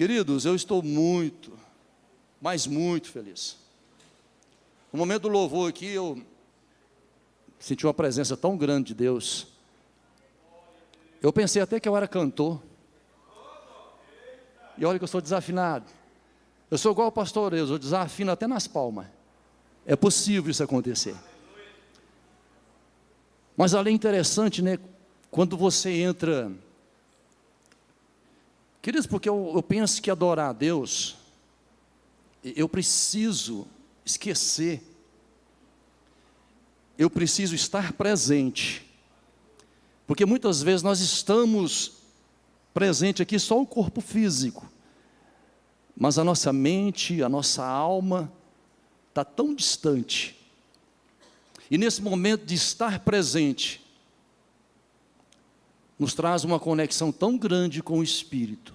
Queridos, eu estou muito, mas muito feliz. No momento do louvor aqui, eu senti uma presença tão grande de Deus. Eu pensei até que eu era cantor. E olha que eu sou desafinado. Eu sou igual ao pastor Eus, eu desafino até nas palmas. É possível isso acontecer. Mas além interessante, né? Quando você entra... Queridos, porque eu penso que adorar a Deus, eu preciso esquecer. Eu preciso estar presente. Porque muitas vezes nós estamos presentes aqui só o corpo físico. Mas a nossa mente, a nossa alma está tão distante. E nesse momento de estar presente, nos traz uma conexão tão grande com o Espírito.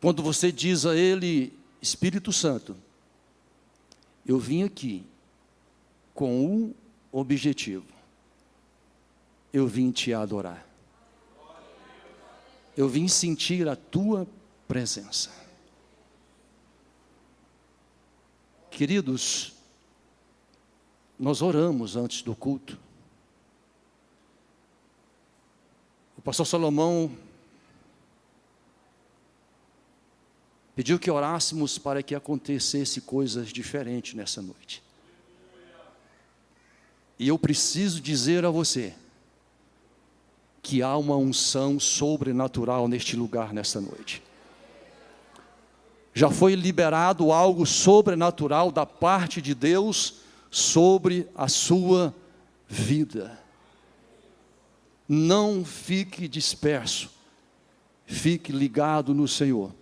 Quando você diz a Ele, Espírito Santo, eu vim aqui com um objetivo. Eu vim te adorar. Eu vim sentir a tua presença. Queridos, nós oramos antes do culto. O pastor Salomão pediu que orássemos para que acontecesse coisas diferentes nessa noite. E eu preciso dizer a você que há uma unção sobrenatural neste lugar nessa noite. Já foi liberado algo sobrenatural da parte de Deus sobre a sua vida. Não fique disperso, fique ligado no Senhor.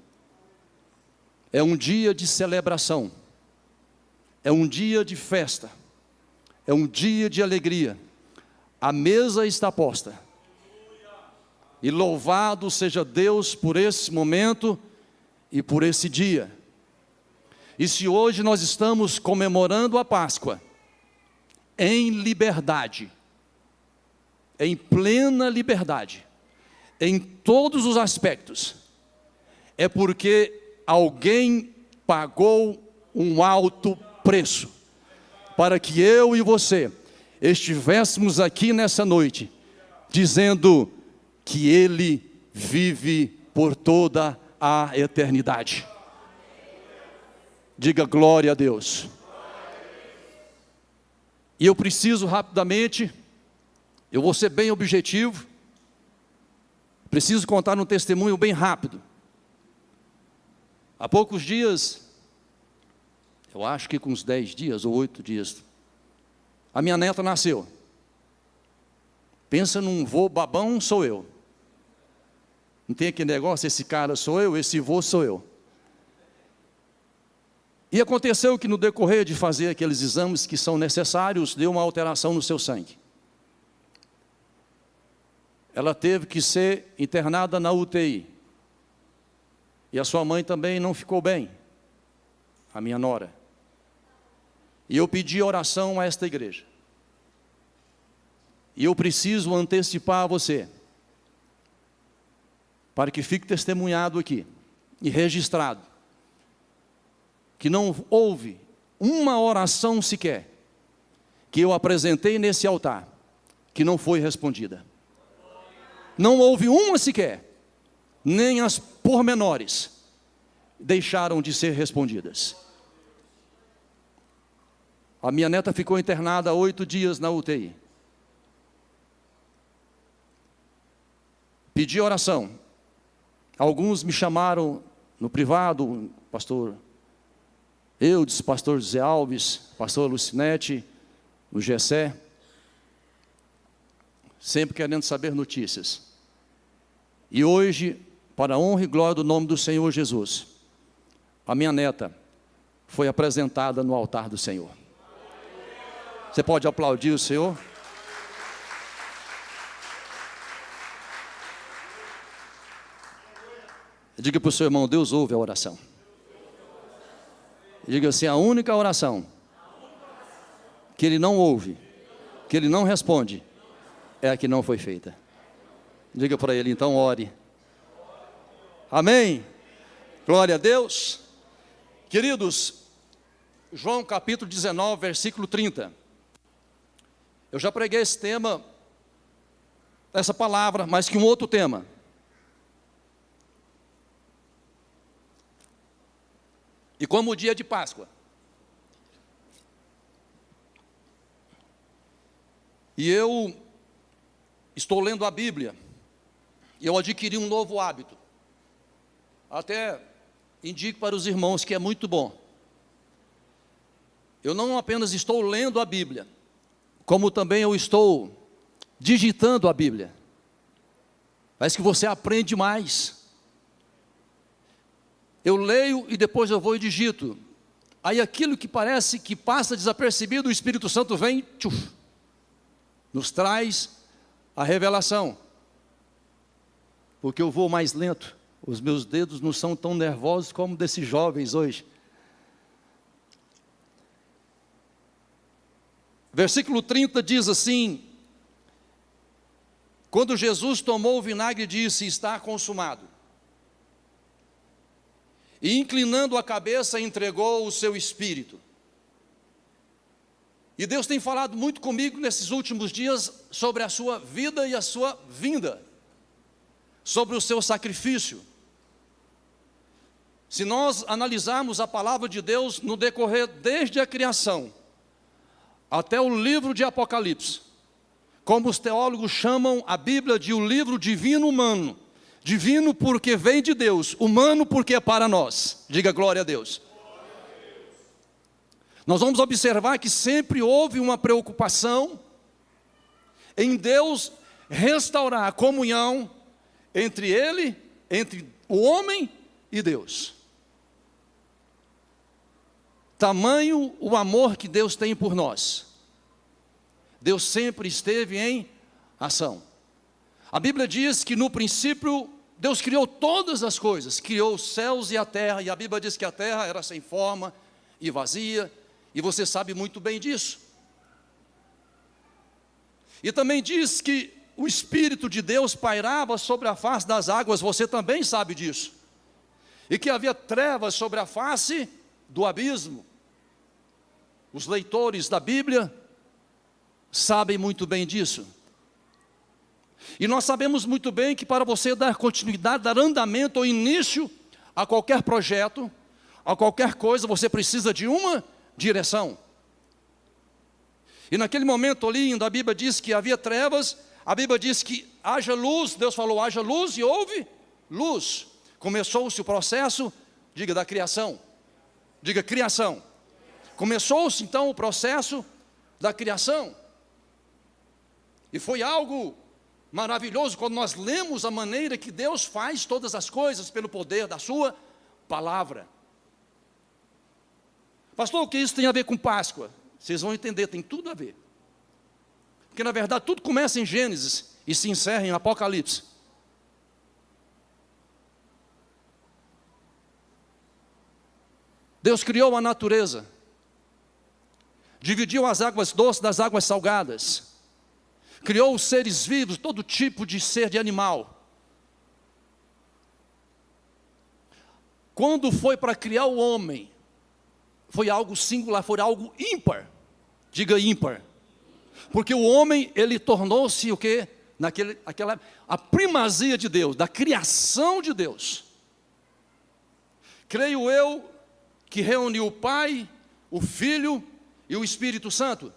É um dia de celebração, é um dia de festa, é um dia de alegria. A mesa está posta. E louvado seja Deus por esse momento e por esse dia. E se hoje nós estamos comemorando a Páscoa, em liberdade, em plena liberdade, em todos os aspectos, é porque alguém pagou um alto preço, para que eu e você estivéssemos aqui nessa noite, dizendo que Ele vive por toda a eternidade. Diga glória a Deus. E eu preciso rapidamente, eu vou ser bem objetivo, preciso contar um testemunho bem rápido. Há poucos dias, eu acho que com uns 10 dias ou 8 dias, a minha neta nasceu. Pensa num vô babão, sou eu. Não tem aquele negócio, esse cara sou eu, esse vô sou eu. E aconteceu que no decorrer de fazer aqueles exames que são necessários, deu uma alteração no seu sangue. Ela teve que ser internada na UTI. E a sua mãe também não ficou bem, a minha nora. E eu pedi oração a esta igreja. E eu preciso antecipar a você, para que fique testemunhado aqui e registrado, que não houve uma oração sequer que eu apresentei nesse altar que não foi respondida. Não houve uma sequer, nem as pormenores deixaram de ser respondidas. A minha neta ficou internada 8 dias na UTI. Pedi oração. Alguns me chamaram no privado, pastor Eudes, pastor José Alves, pastor Lucinete, o Gessé, sempre querendo saber notícias. E hoje, para a honra e glória do nome do Senhor Jesus, a minha neta foi apresentada no altar do Senhor. Você pode aplaudir o Senhor? Diga para o seu irmão, Deus ouve a oração. Diga assim, a única oração que Ele não ouve, que Ele não responde, é a que não foi feita. Diga para ele, então ore. Amém? Glória a Deus. Queridos, João capítulo 19, versículo 30. Eu já preguei esse tema, essa palavra, mas que um outro tema. E como o dia de Páscoa. E eu estou lendo a Bíblia. E eu adquiri um novo hábito. Até indico para os irmãos que é muito bom. Eu não apenas estou lendo a Bíblia, como também eu estou digitando a Bíblia. Parece que você aprende mais. Eu leio e depois eu vou e digito. Aí aquilo que parece que passa desapercebido, o Espírito Santo vem, tchuf, nos traz a revelação. Porque eu vou mais lento. Os meus dedos não são tão nervosos como desses jovens hoje. Versículo 30 diz assim: quando Jesus tomou o vinagre, disse: está consumado. E inclinando a cabeça, entregou o seu espírito. E Deus tem falado muito comigo nesses últimos dias sobre a sua vida e a sua vinda, sobre o seu sacrifício. Se nós analisarmos a palavra de Deus no decorrer desde a criação até o livro de Apocalipse, como os teólogos chamam a Bíblia de o livro divino humano. Divino porque vem de Deus, humano porque é para nós. Diga glória a Deus. Nós vamos observar que sempre houve uma preocupação em Deus restaurar a comunhão entre Ele, entre o homem e Deus. Tamanho o amor que Deus tem por nós. Deus sempre esteve em ação. A Bíblia diz que no princípio Deus criou todas as coisas, criou os céus e a terra, e a Bíblia diz que a terra era sem forma e vazia, e você sabe muito bem disso. E também diz que o Espírito de Deus pairava sobre a face das águas, você também sabe disso. E que havia trevas sobre a face do abismo. Os leitores da Bíblia sabem muito bem disso. E nós sabemos muito bem que para você dar continuidade, dar andamento ou início a qualquer projeto, a qualquer coisa, você precisa de uma direção. E naquele momento ali, a Bíblia diz que havia trevas, a Bíblia diz que haja luz, Deus falou haja luz e houve luz. Começou-se o processo, diga, da criação. Diga, criação. Começou-se então o processo da criação. E foi algo maravilhoso quando nós lemos a maneira que Deus faz todas as coisas pelo poder da sua palavra. Pastor, o que isso tem a ver com Páscoa? Vocês vão entender, tem tudo a ver. Porque na verdade tudo começa em Gênesis e se encerra em Apocalipse. Deus criou a natureza, dividiu as águas doces das águas salgadas, criou os seres vivos, todo tipo de ser de animal. Quando foi para criar o homem, foi algo singular, foi algo ímpar. Diga ímpar. Porque o homem, ele tornou-se o quê? A primazia de Deus, da criação de Deus. Creio eu que reuniu o Pai, o Filho e o Espírito Santo.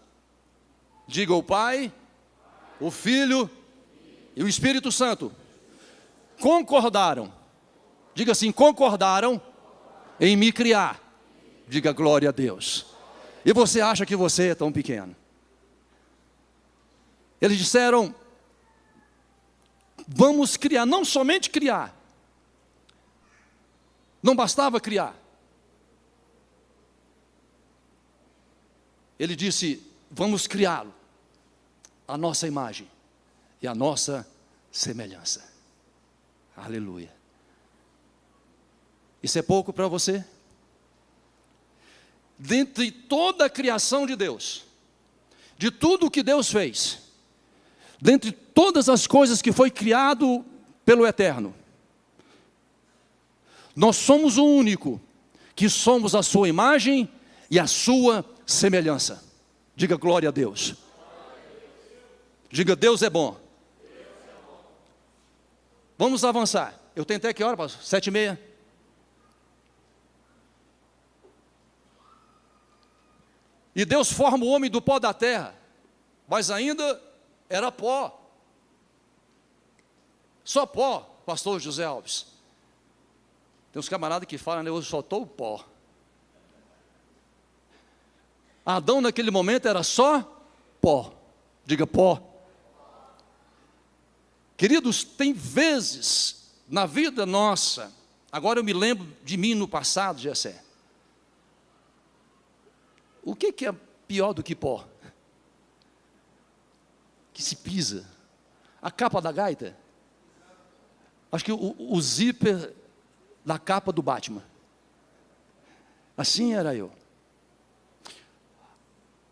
Diga o Pai, o Filho e o Espírito Santo. Concordaram. Diga assim, concordaram em me criar. Diga glória a Deus. E você acha que você é tão pequeno? Eles disseram, vamos criar, não somente criar. Não bastava criar. Ele disse, vamos criá-lo, a nossa imagem e a nossa semelhança. Aleluia. Isso é pouco para você? Dentre toda a criação de Deus, de tudo o que Deus fez, dentre todas as coisas que foi criado pelo Eterno, Nós somos o único que somos a sua imagem e a sua semelhança. Diga glória a Deus. Diga, Deus é bom. Vamos avançar. Eu tenho até que hora, pastor? 7h30. E Deus forma o homem do pó da terra, mas ainda era pó. Só pó, pastor José Alves. Tem uns camaradas que falam, né, eu só estou o pó. Adão naquele momento era só pó. Diga pó. Queridos, tem vezes na vida nossa, agora eu me lembro de mim no passado, Jessé. O que é pior do que pó? Que se pisa. A capa da gaita. Acho que o zíper da capa do Batman. Assim era eu.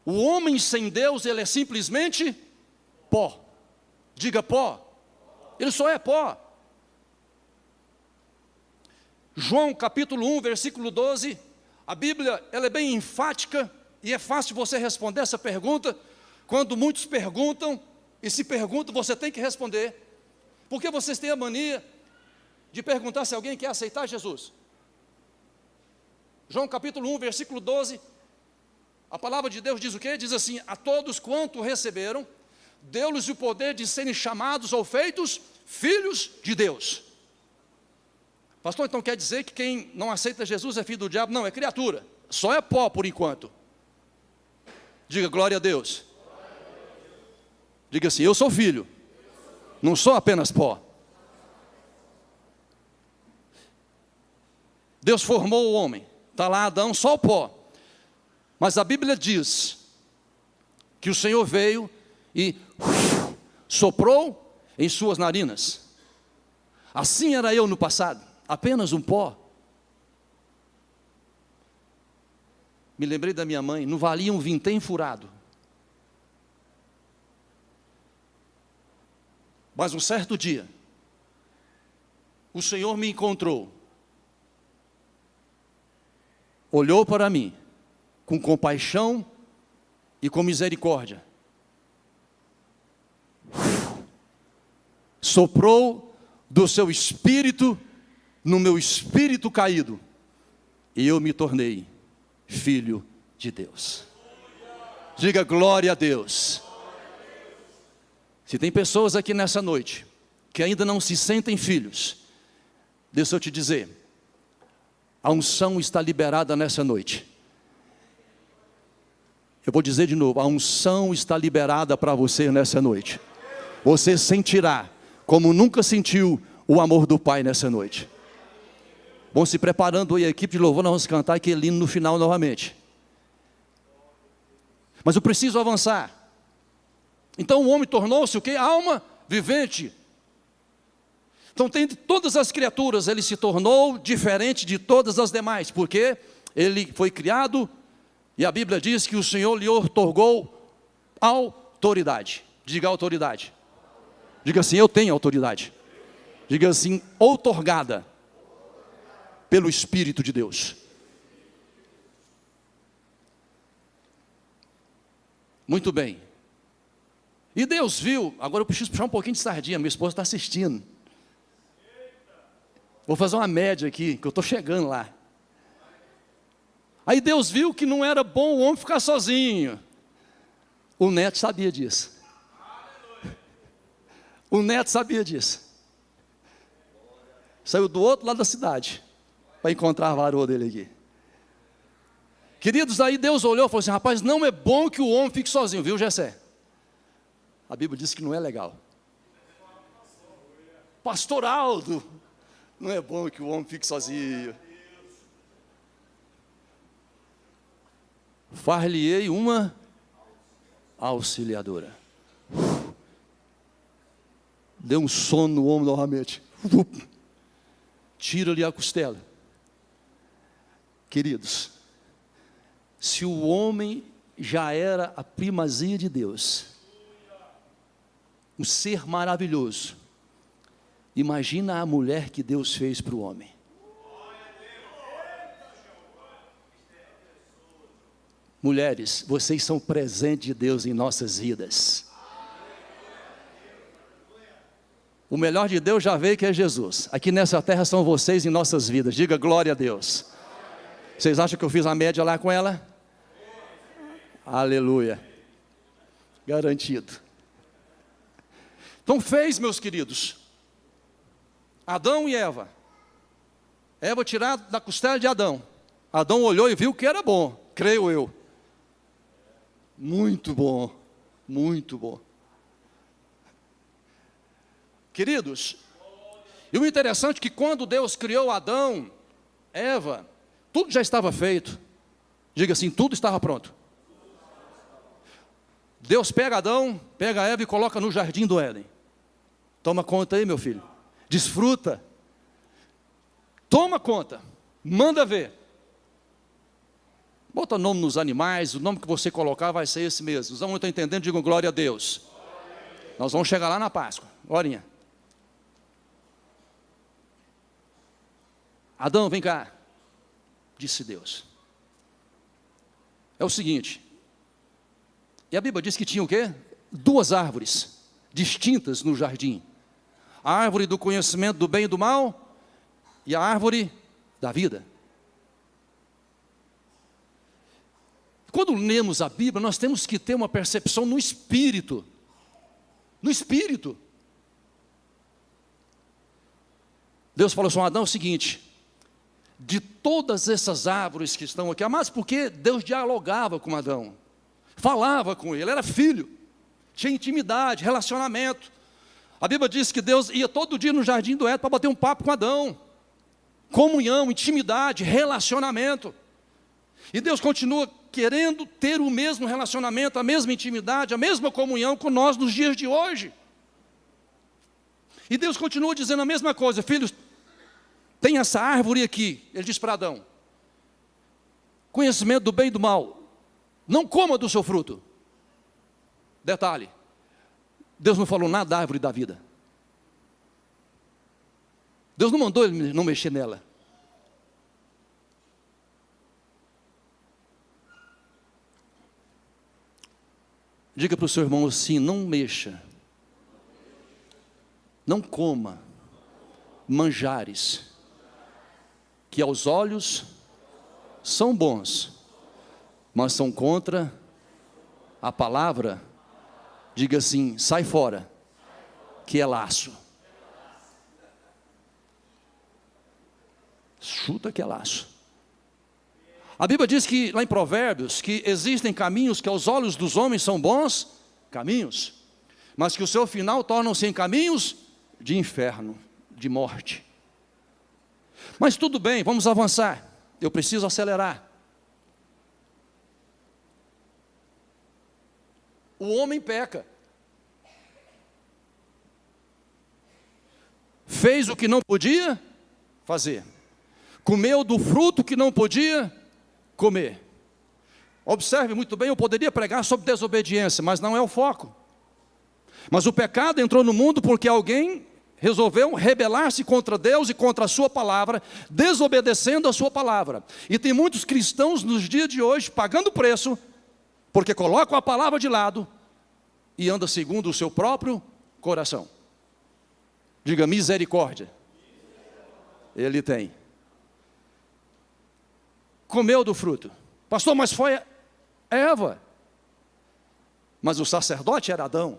O homem sem Deus, ele é simplesmente pó. Diga pó. Ele só é pó. João capítulo 1, versículo 12. A Bíblia, ela é bem enfática. E é fácil você responder essa pergunta. Quando muitos perguntam, e se perguntam, você tem que responder. Porque vocês têm a mania de perguntar se alguém quer aceitar Jesus. João capítulo 1, versículo 12. A palavra de Deus diz o quê? Diz assim: a todos quanto receberam, deu-lhes o poder de serem chamados ou feitos filhos de Deus. Pastor, então quer dizer que quem não aceita Jesus é filho do diabo? Não, é criatura. Só é pó por enquanto. Diga glória a Deus. Diga assim, eu sou filho. Não sou apenas pó. Deus formou o homem. Está lá Adão, só o pó. Mas a Bíblia diz que o Senhor veio e soprou em suas narinas. Assim era eu no passado, apenas um pó. Me lembrei da minha mãe, não valia um vintém furado. Mas um certo dia, o Senhor me encontrou, olhou para mim, com compaixão e com misericórdia, soprou do seu espírito no meu espírito caído, e eu me tornei filho de Deus. Diga glória a Deus. Se tem pessoas aqui nessa noite que ainda não se sentem filhos, deixa eu te dizer, a unção está liberada nessa noite. Eu vou dizer de novo, a unção está liberada para você nessa noite. Você sentirá como nunca sentiu o amor do Pai nessa noite. Vão se preparando aí, a equipe de louvor, nós vamos cantar aquele hino no final novamente. Mas eu preciso avançar. Então o homem tornou-se o quê? Alma vivente. Então tem todas as criaturas, ele se tornou diferente de todas as demais, porque ele foi criado, e a Bíblia diz que o Senhor lhe outorgou autoridade. Diga autoridade. Diga assim, eu tenho autoridade. Diga assim, outorgada pelo Espírito de Deus. Muito bem. E Deus viu, agora eu preciso puxar um pouquinho de sardinha, minha esposa está assistindo. Vou fazer uma média aqui, que eu estou chegando lá. Aí Deus viu que não era bom o homem ficar sozinho. O neto sabia disso. O neto sabia disso. Saiu do outro lado da cidade para encontrar a varoa dele aqui. Queridos, aí Deus olhou e falou assim, rapaz, não é bom que o homem fique sozinho, viu, Jessé? A Bíblia diz que não é legal. Pastor Aldo, não é bom que o homem fique sozinho. Far-lhe-ei uma auxiliadora. Deu um sono no homem novamente. Tira-lhe a costela. Queridos, se o homem já era a primazia de Deus, um ser maravilhoso, imagina a mulher que Deus fez para o homem. Mulheres, vocês são presente de Deus em nossas vidas. O melhor de Deus já veio, que é Jesus. Aqui nessa terra são vocês em nossas vidas. Diga glória a Deus. Vocês acham que eu fiz a média lá com ela? Aleluia. Garantido. Então fez, meus queridos, Adão e Eva. Eva tirada da costela de Adão. Adão olhou e viu que era bom, creio eu. Muito bom, muito bom. Queridos, e o interessante é que quando Deus criou Adão, Eva, tudo já estava feito. Diga assim, tudo estava pronto. Deus pega Adão, pega Eva e coloca no jardim do Éden. Toma conta aí, meu filho. Desfruta. Toma conta. Manda ver. Bota nome nos animais, o nome que você colocar vai ser esse mesmo. Os não estão entendendo, digam glória a Deus. Nós vamos chegar lá na Páscoa. Orinha. Adão, vem cá. Disse Deus. É o seguinte. E a Bíblia diz que tinha o quê? 2 árvores distintas no jardim. A árvore do conhecimento do bem e do mal e a árvore da vida. Quando lemos a Bíblia, nós temos que ter uma percepção no espírito. No espírito. Deus falou assim, Adão, é o seguinte, de todas essas árvores que estão aqui, mas porque Deus dialogava com Adão, falava com ele, era filho, tinha intimidade, relacionamento. A Bíblia diz que Deus ia todo dia no jardim do Éden para bater um papo com Adão. Comunhão, intimidade, relacionamento. E Deus continua querendo ter o mesmo relacionamento, a mesma intimidade, a mesma comunhão com nós nos dias de hoje. E Deus continua dizendo a mesma coisa, filhos, tem essa árvore aqui, ele diz para Adão, conhecimento do bem e do mal, não coma do seu fruto. Detalhe, Deus não falou nada da árvore da vida. Deus não mandou ele não mexer nela. Diga para o seu irmão assim, não mexa, não coma manjares, que aos olhos são bons, mas são contra a palavra. Diga assim, sai fora, que é laço. Chuta que é laço. A Bíblia diz que, lá em Provérbios, que existem caminhos que aos olhos dos homens são bons caminhos, mas que o seu final tornam-se em caminhos de inferno, de morte. Mas tudo bem, vamos avançar. Eu preciso acelerar. O homem peca. Fez o que não podia fazer. Comeu do fruto que não podia comer. Observe muito bem, eu poderia pregar sobre desobediência, mas não é o foco. Mas o pecado entrou no mundo porque alguém resolveu rebelar-se contra Deus e contra a sua palavra, desobedecendo a sua palavra. E tem muitos cristãos nos dias de hoje pagando preço, porque colocam a palavra de lado e andam segundo o seu próprio coração. Diga misericórdia. Ele tem. Comeu do fruto. Pastor, mas foi Eva. Mas o sacerdote era Adão.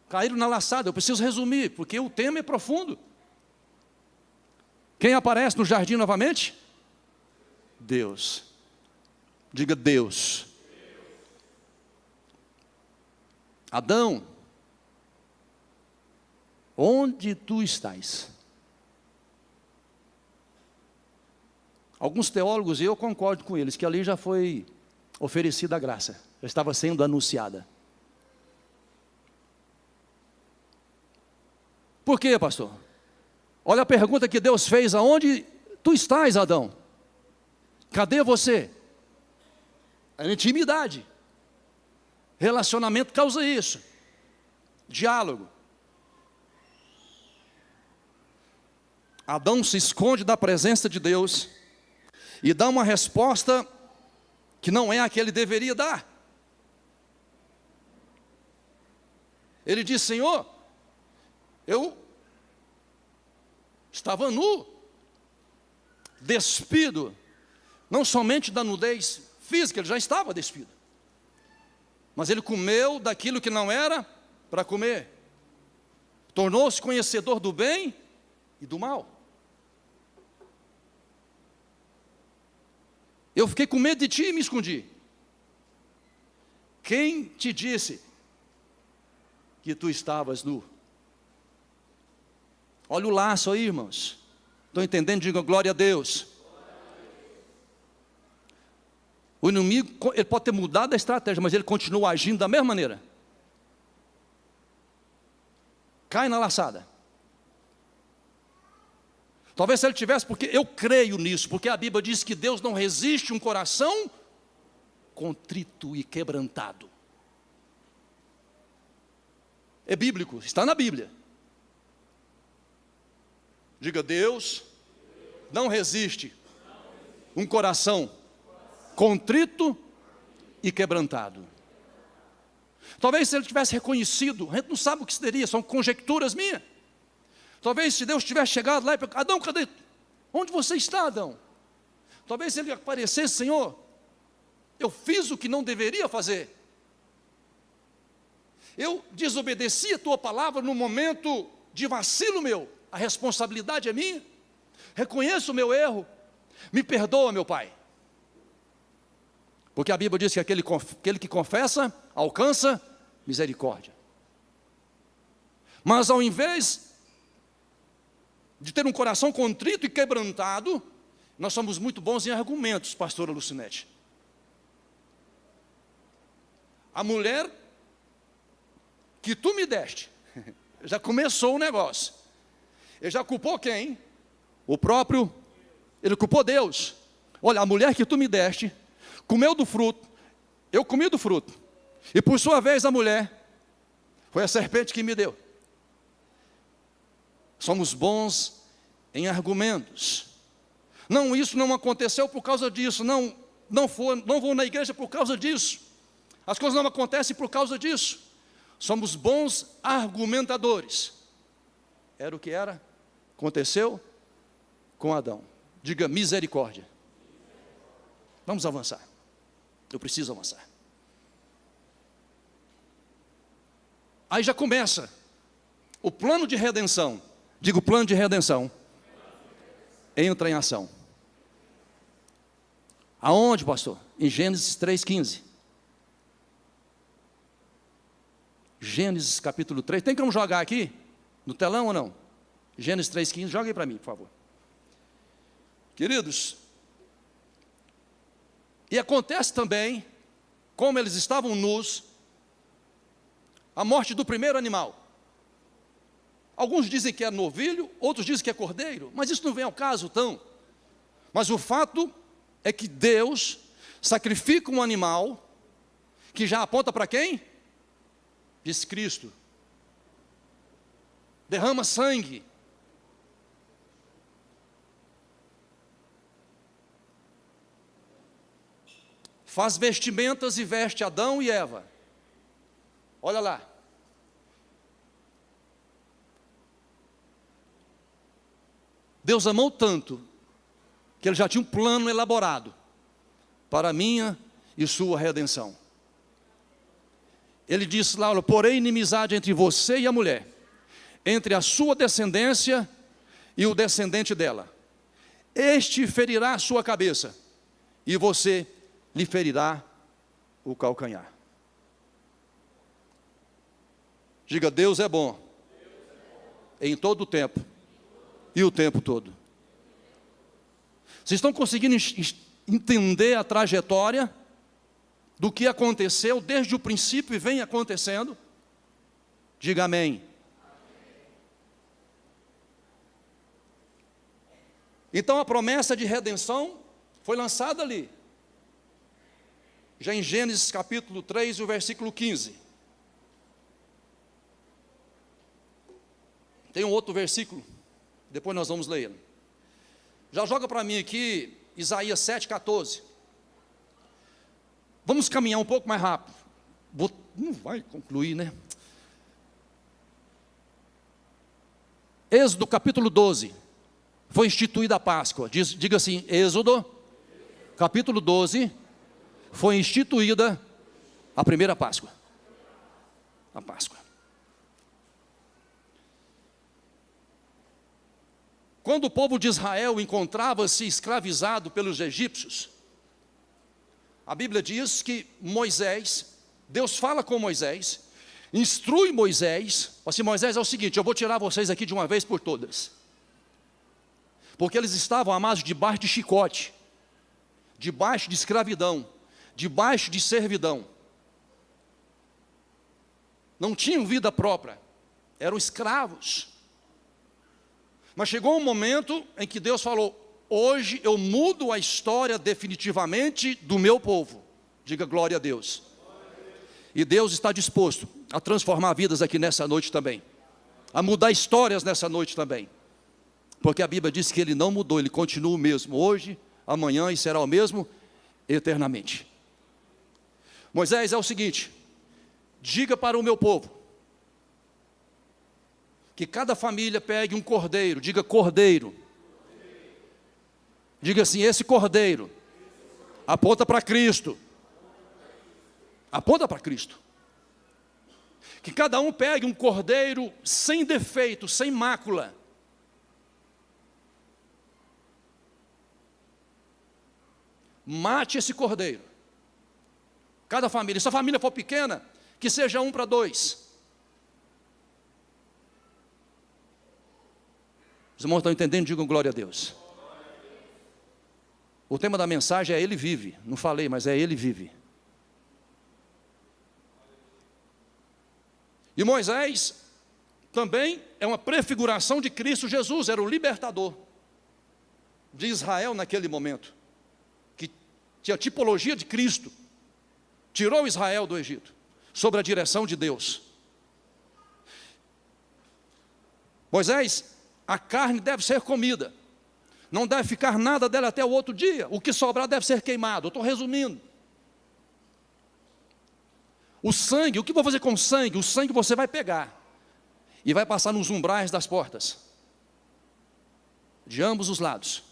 Caíram na laçada. Eu preciso resumir, porque o tema é profundo. Quem aparece no jardim novamente? Deus. Diga Deus. Adão, onde tu estás? Alguns teólogos, e eu concordo com eles, que ali já foi oferecida a graça, já estava sendo anunciada. Por quê, pastor? Olha a pergunta que Deus fez, aonde tu estás, Adão? Cadê você? A intimidade. Relacionamento causa isso. Diálogo. Adão se esconde da presença de Deus e dá uma resposta que não é a que ele deveria dar. Ele diz: Senhor, eu estava nu, despido, não somente da nudez física, ele já estava despido, mas ele comeu daquilo que não era para comer, tornou-se conhecedor do bem e do mal. Eu fiquei com medo de ti e me escondi. Quem te disse que tu estavas nu? Olha o laço aí, irmãos. Estão entendendo? Diga glória a Deus. O inimigo, ele pode ter mudado a estratégia, mas ele continua agindo da mesma maneira. Cai na laçada. Talvez se ele tivesse, porque eu creio nisso, porque a Bíblia diz que Deus não resiste um coração contrito e quebrantado. É bíblico, está na Bíblia. Diga: Deus não resiste um coração contrito e quebrantado. Talvez se ele tivesse reconhecido, a gente não sabe o que seria, são conjecturas minhas. Talvez se Deus tivesse chegado lá e perguntado: Adão, cadê? Onde você está, Adão? Talvez ele aparecesse: Senhor, eu fiz o que não deveria fazer. Eu desobedeci a tua palavra no momento de vacilo meu. A responsabilidade é minha. Reconheço o meu erro. Me perdoa, meu Pai. Porque a Bíblia diz que aquele que confessa, alcança misericórdia. Mas ao invés de ter um coração contrito e quebrantado, nós somos muito bons em argumentos, pastora Lucinete. A mulher que tu me deste, já começou o negócio. Ele já culpou quem? O próprio, ele culpou Deus. Olha, a mulher que tu me deste, comeu do fruto, eu comi do fruto, e por sua vez a mulher, foi a serpente que me deu. Somos bons em argumentos. Não, isso não aconteceu por causa disso, não vou na igreja por causa disso, as coisas não acontecem por causa disso. Somos bons argumentadores. Era o que era, aconteceu com Adão. Diga: misericórdia. Vamos avançar. Eu preciso avançar. Aí já começa o plano de redenção. Diga: o plano de redenção entra em ação. Aonde, pastor? Em Gênesis 3,15. Gênesis capítulo 3. Tem como jogar aqui? No telão ou não? Gênesis 3,15. Joga aí para mim, por favor. Queridos, e acontece também, como eles estavam nus, a morte do primeiro animal. Alguns dizem que é novilho, outros dizem que é cordeiro, mas isso não vem ao caso tão. Mas o fato é que Deus sacrifica um animal que já aponta para quem? Diz Cristo. Derrama sangue. Faz vestimentas e veste Adão e Eva. Olha lá. Deus amou tanto que Ele já tinha um plano elaborado para a minha e sua redenção. Ele disse lá: olha, porém inimizade entre você e a mulher, entre a sua descendência e o descendente dela. Este ferirá a sua cabeça, e você lhe ferirá o calcanhar. Diga: Deus é bom, em todo o tempo, e o tempo todo. Vocês estão conseguindo entender a trajetória do que aconteceu desde o princípio e vem acontecendo? Diga amém. Então a promessa de redenção foi lançada ali, já em Gênesis capítulo 3, o versículo 15. Tem um outro versículo, depois nós vamos ler ele. Já joga para mim aqui Isaías 7,14. Vamos caminhar um pouco mais rápido. Não vai concluir, né? Êxodo capítulo 12. Foi instituída a Páscoa. Diga assim, Êxodo capítulo 12. Foi instituída a primeira Páscoa. A Páscoa. Quando o povo de Israel encontrava-se escravizado pelos egípcios, a Bíblia diz que Moisés, Deus fala com Moisés, instrui Moisés, assim, Moisés é o seguinte, eu vou tirar vocês aqui de uma vez por todas, porque eles estavam amados debaixo de chicote, debaixo de escravidão, debaixo de servidão, não tinham vida própria, eram escravos. Mas chegou um momento em que Deus falou, hoje eu mudo a história definitivamente do meu povo. Diga glória a Deus. E Deus está disposto a transformar vidas aqui nessa noite também. A mudar histórias nessa noite também. Porque a Bíblia diz que Ele não mudou, Ele continua o mesmo. Hoje, amanhã e será o mesmo eternamente. Moisés, é o seguinte, diga para o meu povo, que cada família pegue um cordeiro, diga cordeiro. Diga assim, esse cordeiro aponta para Cristo. Aponta para Cristo. Que cada um pegue um cordeiro sem defeito, sem mácula. Mate esse cordeiro. Cada família, se a família for pequena, que seja 1 para 2. Os irmãos estão entendendo? Digam glória a Deus. O tema da mensagem é Ele vive. Não falei, mas é Ele vive. E Moisés também é uma prefiguração de Cristo Jesus. Era o libertador de Israel naquele momento. Que tinha a tipologia de Cristo. Tirou Israel do Egito. Sob a direção de Deus. Moisés, a carne deve ser comida. Não deve ficar nada dela até o outro dia. O que sobrar deve ser queimado. Eu estou resumindo. O sangue, o que vou fazer com o sangue? O sangue você vai pegar. E vai passar nos umbrais das portas. De ambos os lados.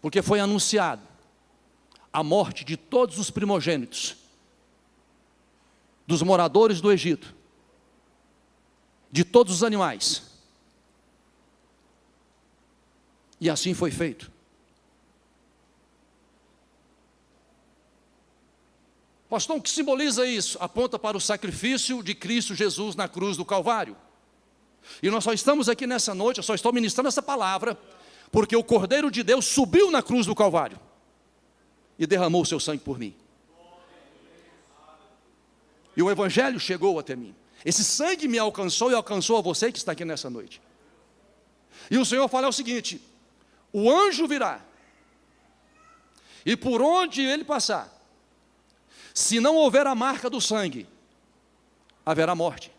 Porque foi anunciado a morte de todos os primogênitos. Dos moradores do Egito. De todos os animais. E assim foi feito. Pastor, o que simboliza isso? Aponta para o sacrifício de Cristo Jesus na cruz do Calvário. E nós só estamos aqui nessa noite, eu só estou ministrando essa palavra, porque o Cordeiro de Deus subiu na cruz do Calvário e derramou o seu sangue por mim. E o Evangelho chegou até mim. Esse sangue me alcançou e alcançou a você que está aqui nessa noite. E o Senhor fala o seguinte, o anjo virá, e por onde ele passar, se não houver a marca do sangue, haverá morte.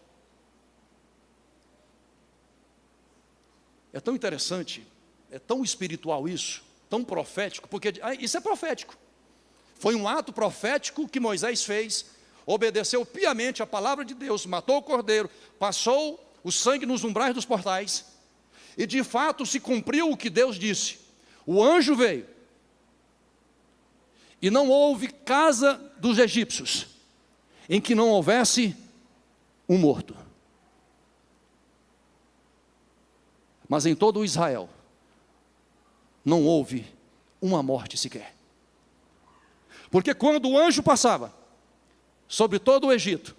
É tão interessante, é tão espiritual isso, tão profético, porque isso é profético. Foi um ato profético que Moisés fez, obedeceu piamente a palavra de Deus, matou o cordeiro, passou o sangue nos umbrais dos portais, e de fato se cumpriu o que Deus disse. O anjo veio, e não houve casa dos egípcios, em que não houvesse um morto. Mas em todo o Israel, não houve uma morte sequer. Porque quando o anjo passava sobre todo o Egito,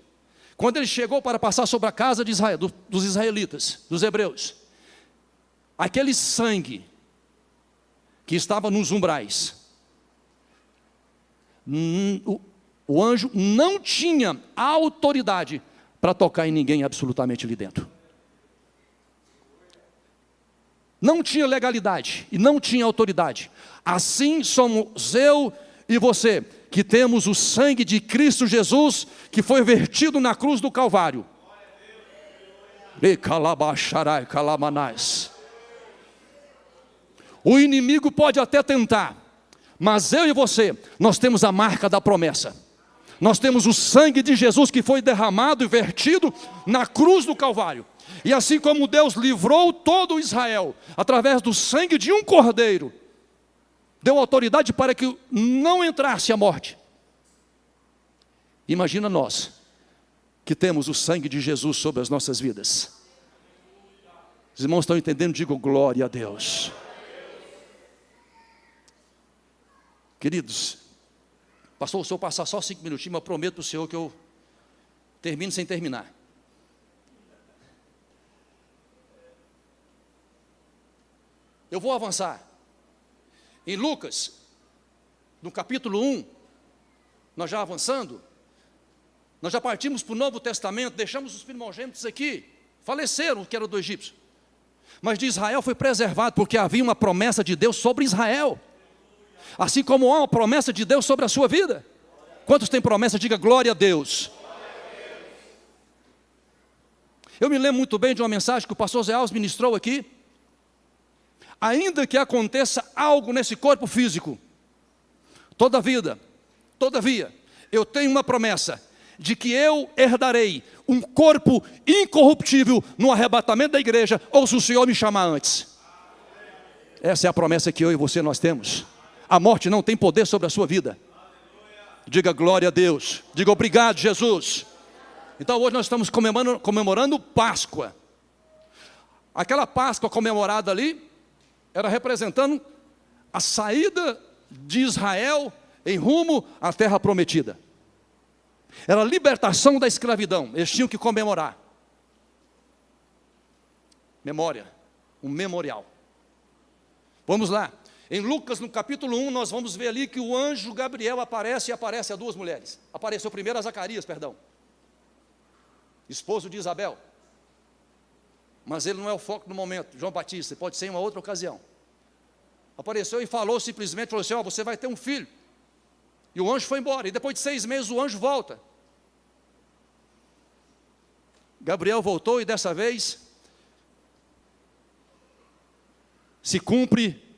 quando ele chegou para passar sobre a casa de Israel, dos israelitas, dos hebreus, aquele sangue que estava nos umbrais, o anjo não tinha autoridade para tocar em ninguém absolutamente ali dentro. Não tinha legalidade e não tinha autoridade. Assim somos eu e você, que temos o sangue de Cristo Jesus, que foi vertido na cruz do Calvário. E calabaxarai, calamanás. O inimigo pode até tentar, mas eu e você, nós temos a marca da promessa. Nós temos o sangue de Jesus que foi derramado e vertido na cruz do Calvário. E assim como Deus livrou todo Israel, através do sangue de um cordeiro, deu autoridade para que não entrasse a morte. Imagina nós, que temos o sangue de Jesus sobre as nossas vidas. Os irmãos estão entendendo? Digo glória a Deus. Queridos, pastor, se eu passar só 5 minutinhos, eu prometo para o Senhor que eu termino sem terminar. Eu vou avançar. Em Lucas, no capítulo 1, nós já avançando, nós já partimos para o Novo Testamento, deixamos os primogênitos aqui, faleceram, que era do egípcio. Mas de Israel foi preservado, porque havia uma promessa de Deus sobre Israel. Assim como há uma promessa de Deus sobre a sua vida. Quantos têm promessa? Diga glória a Deus. Eu me lembro muito bem de uma mensagem que o pastor Zé Alves ministrou aqui. Ainda que aconteça algo nesse corpo físico, todavia, eu tenho uma promessa de que eu herdarei um corpo incorruptível no arrebatamento da igreja, ou se o Senhor me chamar antes. Essa é a promessa que eu e você nós temos. A morte não tem poder sobre a sua vida. Diga glória a Deus. Diga obrigado, Jesus. Então hoje nós estamos comemorando Páscoa. Aquela Páscoa comemorada ali era representando a saída de Israel em rumo à terra prometida. Era a libertação da escravidão. Eles tinham que comemorar. Memória, um memorial. Vamos lá. Em Lucas, no capítulo 1, nós vamos ver ali que o anjo Gabriel aparece a 2 mulheres. Apareceu primeiro a Zacarias, esposo de Isabel. Mas ele não é o foco no momento. João Batista, pode ser em uma outra ocasião. Apareceu e falou simplesmente, falou assim, você vai ter um filho. E o anjo foi embora, e depois de 6 meses o anjo volta. Gabriel voltou e dessa vez se cumpre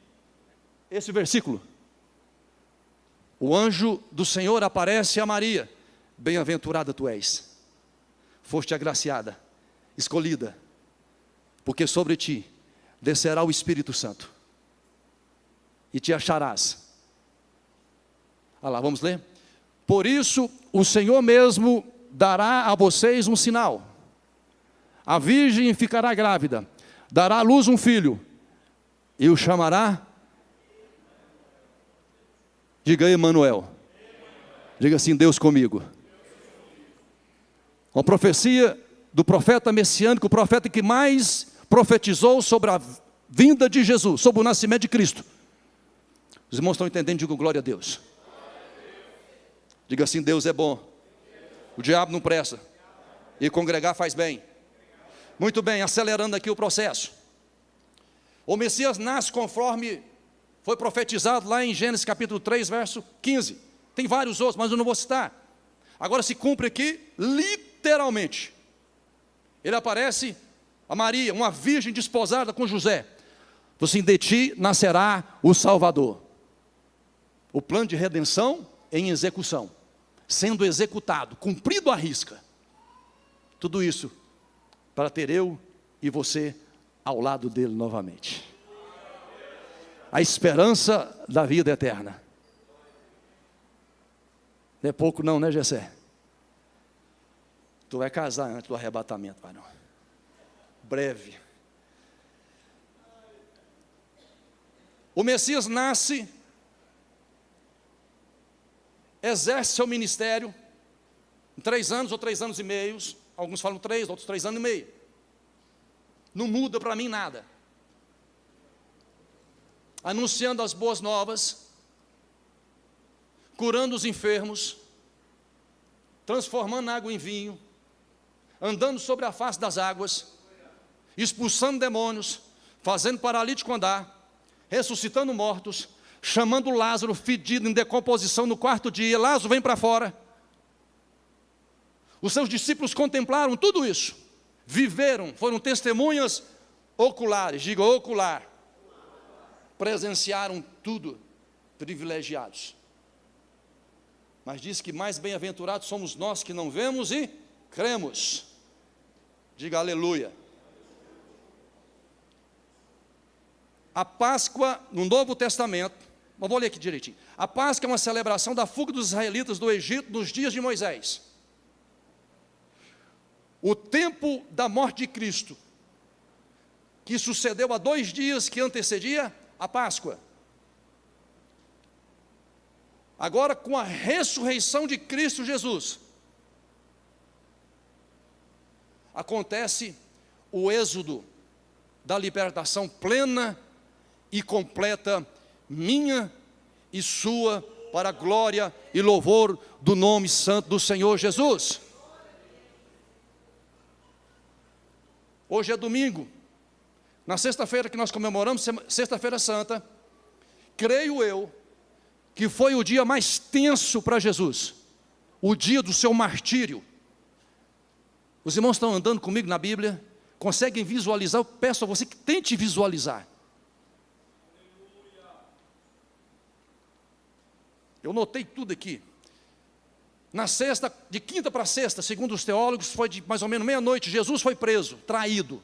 esse versículo. O anjo do Senhor aparece a Maria. Bem-aventurada tu és, foste agraciada, escolhida, porque sobre ti descerá o Espírito Santo, e te acharás. Olha lá, vamos ler? Por isso o Senhor mesmo dará a vocês um sinal. A virgem ficará grávida, dará à luz um filho, e o chamará, diga Emanuel. Diga assim, Deus comigo. Uma profecia do profeta messiânico, o profeta que mais profetizou sobre a vinda de Jesus, sobre o nascimento de Cristo. Os irmãos estão entendendo? Digo glória a Deus. Diga assim, Deus é bom, o diabo não presta, e congregar faz bem. Muito bem, acelerando aqui o processo. O Messias nasce conforme foi profetizado lá em Gênesis capítulo 3, verso 15. Tem vários outros, mas eu não vou citar. Agora se cumpre aqui, literalmente. Ele aparece a Maria, uma virgem desposada com José. Assim, de ti nascerá o Salvador. O plano de redenção em execução, sendo executado, cumprido à risca. Tudo isso para ter eu e você ao lado dele novamente. A esperança da vida eterna. Não é pouco não, né, Gessé? Tu vai casar antes do arrebatamento, vai não? Breve. O Messias nasce, exerce seu ministério em 3 anos ou 3 anos e meio. Alguns falam 3, outros 3 anos e meio. Não muda para mim nada. Anunciando as boas novas, curando os enfermos, transformando água em vinho, andando sobre a face das águas, expulsando demônios, fazendo paralítico andar, ressuscitando mortos, chamando Lázaro fedido em decomposição no 4º dia. Lázaro, vem para fora. Os seus discípulos contemplaram tudo isso, viveram, foram testemunhas oculares, diga ocular. presenciaram tudo privilegiados. Mas diz que mais bem-aventurados somos nós que não vemos e cremos. Diga aleluia. A Páscoa no Novo Testamento, eu vou ler aqui direitinho. A Páscoa é uma celebração da fuga dos israelitas do Egito nos dias de Moisés. O tempo da morte de Cristo, que sucedeu a 2 dias que antecedia a Páscoa. Agora, com a ressurreição de Cristo Jesus, acontece o êxodo da libertação plena e completa, minha e sua, para a glória e louvor do nome santo do Senhor Jesus. Hoje é domingo, na sexta-feira que nós comemoramos, sexta-feira santa, creio eu, que foi o dia mais tenso para Jesus, o dia do seu martírio. Os irmãos estão andando comigo na Bíblia, conseguem visualizar? Eu peço a você que tente visualizar. Eu notei tudo aqui. Na sexta, de quinta para sexta, segundo os teólogos, foi de mais ou menos meia-noite, Jesus foi preso, traído.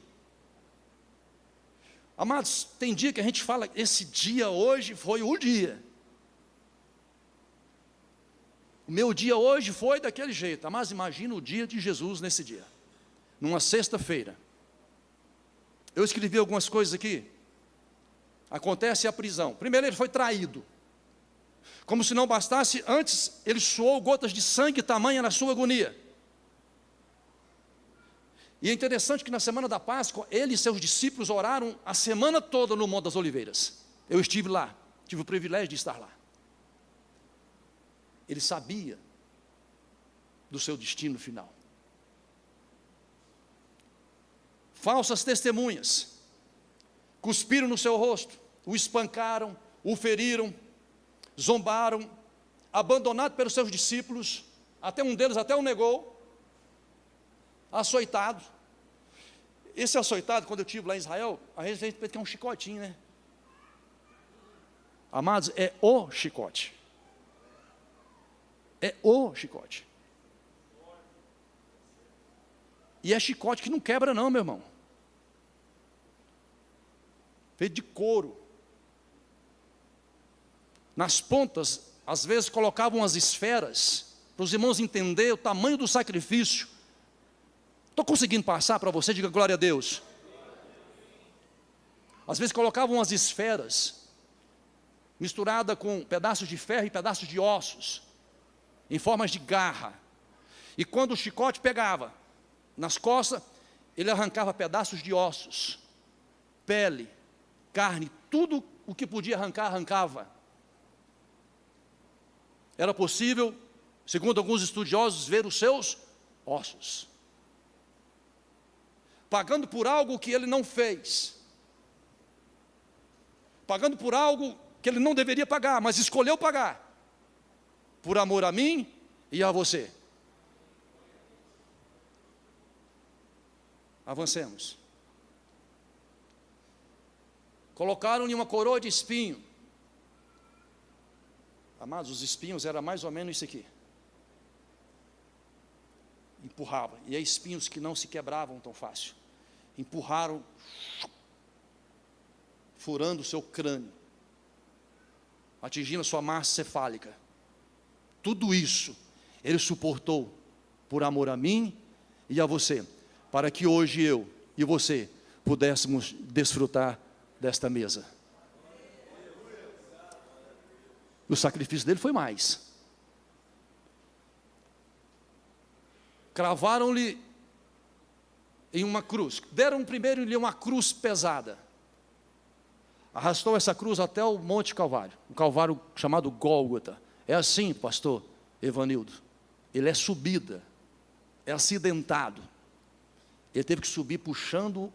Amados, tem dia que a gente fala, esse dia hoje foi o dia. O meu dia hoje foi daquele jeito. Mas imagina o dia de Jesus nesse dia, numa sexta-feira. Eu escrevi algumas coisas aqui. Acontece a prisão. Primeiro ele foi traído. Como se não bastasse, antes ele suou gotas de sangue tamanha na sua agonia. E é interessante que na semana da Páscoa, ele e seus discípulos oraram a semana toda no Monte das Oliveiras. Eu estive lá, tive o privilégio de estar lá. Ele sabia do seu destino final. Falsas testemunhas cuspiram no seu rosto, o espancaram, o feriram, zombaram, abandonado pelos seus discípulos, até um deles até o negou, açoitado. Esse açoitado, quando eu estive lá em Israel, a gente pensa que é um chicotinho, né? Amados, é o chicote. É o chicote. E é chicote que não quebra não, meu irmão. Feito de couro. Nas pontas, às vezes colocavam as esferas, para os irmãos entenderem o tamanho do sacrifício. Estou conseguindo passar para você? Diga glória a Deus. Às vezes colocavam as esferas, misturada com pedaços de ferro e pedaços de ossos, em formas de garra. E quando o chicote pegava nas costas, ele arrancava pedaços de ossos, pele, carne, tudo o que podia arrancar, arrancava. Era possível, segundo alguns estudiosos, ver os seus ossos. Pagando por algo que ele não fez. Pagando por algo que ele não deveria pagar, mas escolheu pagar. Por amor a mim e a você. Avancemos. Colocaram-lhe uma coroa de espinho. Amados, os espinhos eram mais ou menos isso aqui. Empurrava. E é espinhos que não se quebravam tão fácil. Empurraram, furando o seu crânio, atingindo a sua massa cefálica. Tudo isso ele suportou por amor a mim e a você, para que hoje eu e você pudéssemos desfrutar desta mesa. O sacrifício dele foi mais. Cravaram-lhe em uma cruz. Deram primeiro-lhe uma cruz pesada. Arrastou essa cruz até o Monte Calvário. Um Calvário chamado Gólgota. É assim, pastor Evanildo. Ele é subida. É acidentado. Ele teve que subir puxando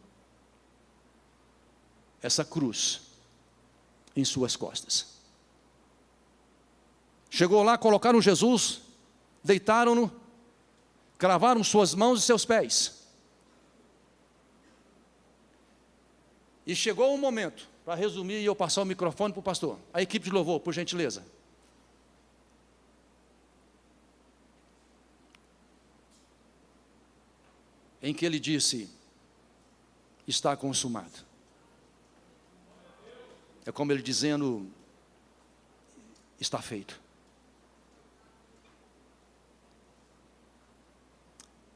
essa cruz em suas costas. Chegou lá, colocaram Jesus, deitaram-no, cravaram suas mãos e seus pés. E chegou um momento para resumir e eu passar o microfone para o pastor. A equipe de louvor, por gentileza. Em que ele disse: está consumado. É como ele dizendo: está feito.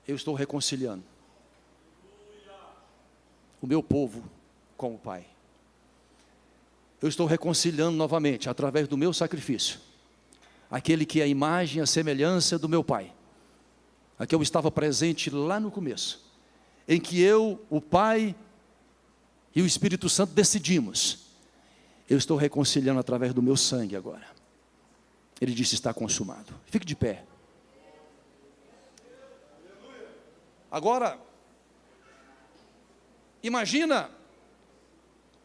Eu estou reconciliando o meu povo com o Pai. Eu estou reconciliando novamente, através do meu sacrifício, aquele que é a imagem e a semelhança do meu Pai. Aqui eu estava presente lá no começo, em que eu, o Pai e o Espírito Santo decidimos. Eu estou reconciliando através do meu sangue agora. Ele disse: está consumado. Fique de pé. Agora, imagina,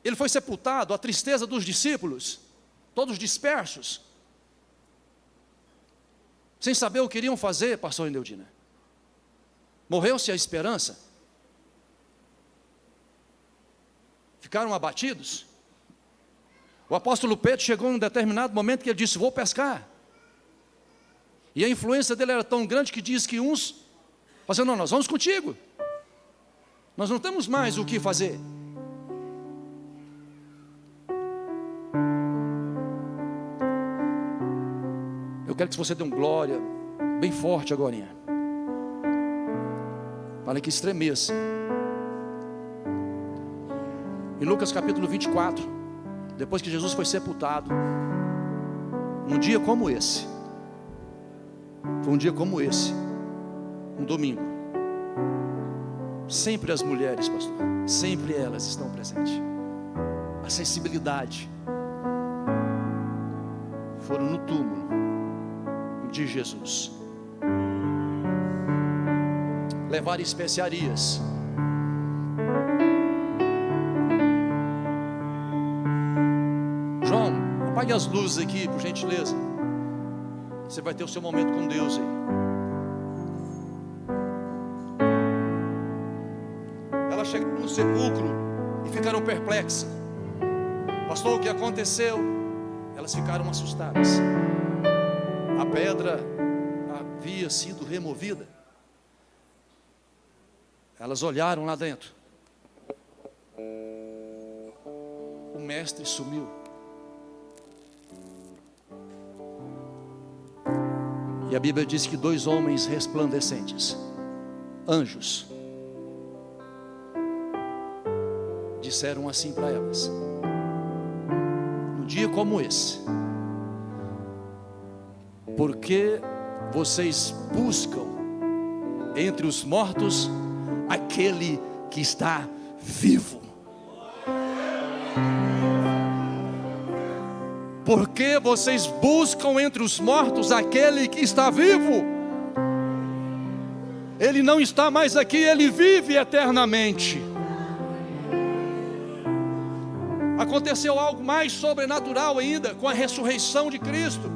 ele foi sepultado, a tristeza dos discípulos, todos dispersos, sem saber o que iriam fazer, pastor Eneudina. Morreu-se a esperança. Ficaram abatidos. O apóstolo Pedro chegou em um determinado momento que ele disse: vou pescar. E a influência dele era tão grande que diz que uns falaram: não, nós vamos contigo. Nós não temos mais o que fazer. Eu quero que você dê um glória bem forte agora, para que estremeça. Em Lucas capítulo 24, depois que Jesus foi sepultado, num dia como esse, foi um dia como esse, um domingo, sempre as mulheres, pastor, sempre elas estão presentes. A sensibilidade. Foram no túmulo de Jesus, levaram especiarias. João, apague as luzes aqui, por gentileza. Você vai ter o seu momento com Deus aí. Elas chegaram no sepulcro e ficaram perplexas. Pastor, o que aconteceu? Elas ficaram assustadas. A pedra havia sido removida. Elas olharam lá dentro. O mestre sumiu. E a Bíblia diz que 2 homens resplandecentes, anjos, disseram assim para elas: no dia como esse, por que vocês buscam entre os mortos aquele que está vivo? Por que vocês buscam entre os mortos aquele que está vivo? Ele não está mais aqui, ele vive eternamente. Aconteceu algo mais sobrenatural ainda com a ressurreição de Cristo.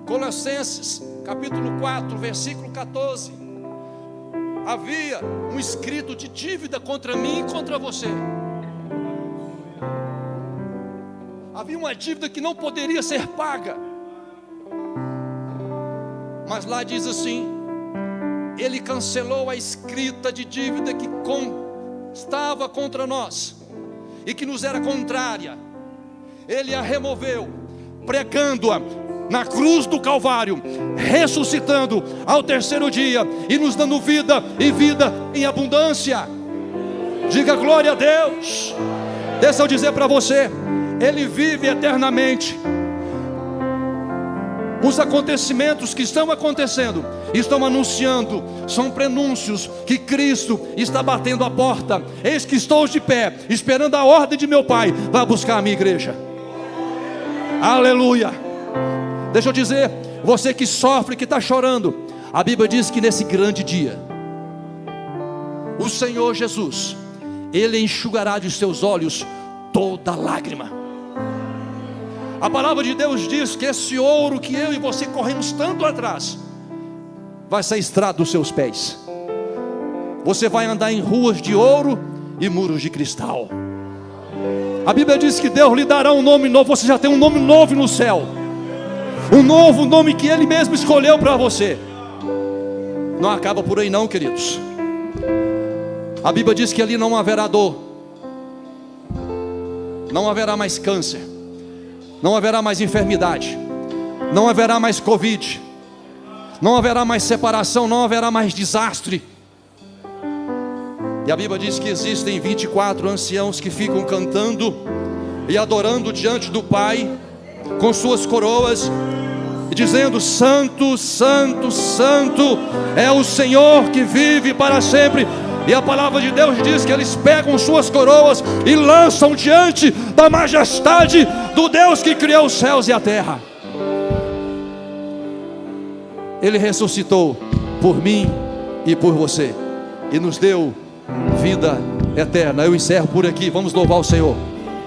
Colossenses capítulo 4, versículo 14. Havia um escrito de dívida contra mim e contra você. Havia uma dívida que não poderia ser paga. Mas lá diz assim: Ele cancelou a escrita de dívida que estava contra nós e que nos era contrária. Ele a removeu, pregando-a na cruz do Calvário, ressuscitando ao terceiro dia e nos dando vida e vida em abundância. Diga glória a Deus. Deixa eu dizer para você, Ele vive eternamente. Os acontecimentos que estão acontecendo, estão anunciando, são prenúncios que Cristo está batendo a porta. Eis que estou de pé, esperando a ordem de meu Pai. Vá buscar a minha igreja. Aleluia. Deixa eu dizer, você que sofre, que está chorando, a Bíblia diz que nesse grande dia, o Senhor Jesus, Ele enxugará de seus olhos toda lágrima. A palavra de Deus diz que esse ouro que eu e você corremos tanto atrás, vai ser estrado dos seus pés. Você vai andar em ruas de ouro e muros de cristal. A Bíblia diz que Deus lhe dará um nome novo. Você já tem um nome novo no céu, um novo nome que Ele mesmo escolheu para você. Não acaba por aí não, queridos. A Bíblia diz que ali não haverá dor, não haverá mais câncer, não haverá mais enfermidade, não haverá mais Covid, não haverá mais separação, não haverá mais desastre. E a Bíblia diz que existem 24 anciãos que ficam cantando e adorando diante do Pai com suas coroas e dizendo: Santo, Santo, Santo é o Senhor que vive para sempre. E a palavra de Deus diz que eles pegam suas coroas e lançam diante da majestade do Deus que criou os céus e a terra. Ele ressuscitou por mim e por você e nos deu vida eterna. Eu encerro por aqui. Vamos louvar o Senhor.